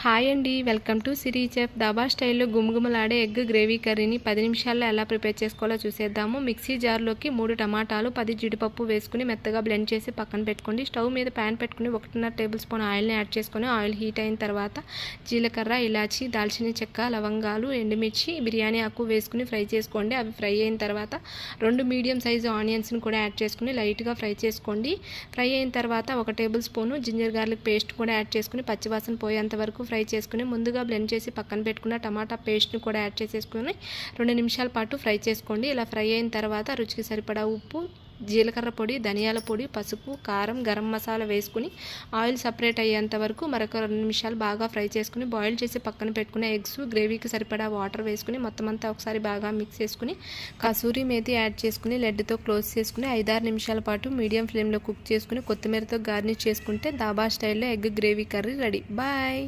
Hi అండి, welcome to Siri chef. Dhaba స్టైల్లో గుమగుమలాడే ఎగ్ గ్రేవీ కర్రీని 10 నిమిషాల్లో ఎలా ప్రిపేర్ చేసుకోవాలో చూసేద్దాము. మిక్సీ జార్లోకి 3 టమాటాలు, 10 జీడిపప్పు వేసుకుని మెత్తగా బ్లెండ్ చేసి పక్కన పెట్టుకోండి. స్టవ్ మీద ప్యాన్ పెట్టుకుని 1.5 టేబుల్ స్పూన్ ఆయిల్ని యాడ్ చేసుకొని ఆయిల్ హీట్ అయిన తర్వాత జీలకర్ర, ఇలాచి, దాల్చిన చెక్క, లవంగాలు, ఎండుమిర్చి, బిర్యానీ ఆకు వేసుకుని ఫ్రై చేసుకోండి. అవి ఫ్రై అయిన తర్వాత 2 మీడియం సైజు ఆనియన్స్ని కూడా యాడ్ చేసుకుని లైట్గా ఫ్రై చేసుకోండి. ఫ్రై అయిన తర్వాత 1 tablespoon ginger garlic paste కూడా యాడ్ చేసుకుని పచ్చివాసన పోయేంత వరకు ఫ్రై చేసుకుని ముందుగా బ్లెండ్ చేసి పక్కన పెట్టుకున్న టమాటా పేస్ట్ని కూడా యాడ్ చేసేసుకుని 2 నిమిషాల పాటు ఫ్రై చేసుకోండి. ఇలా ఫ్రై అయిన తర్వాత రుచికి సరిపడా ఉప్పు, జీలకర్ర పొడి, ధనియాల పొడి, పసుపు, కారం, గరం మసాలా వేసుకుని ఆయిల్ సపరేట్ అయ్యేంత వరకు మరొక 2 నిమిషాలు బాగా ఫ్రై చేసుకుని బాయిల్ చేసి పక్కన పెట్టుకున్న ఎగ్స్, గ్రేవీకి సరిపడా వాటర్ వేసుకుని మొత్తం అంతా ఒకసారి బాగా మిక్స్ చేసుకుని కసూరి మేతి యాడ్ చేసుకుని లెడ్తో క్లోజ్ చేసుకుని 5-6 నిమిషాల పాటు మీడియం ఫ్లేమ్లో కుక్ చేసుకుని కొత్తిమీరతో గార్నిష్ చేసుకుంటే దాబా స్టైల్లో egg gravy curry ready. Bye.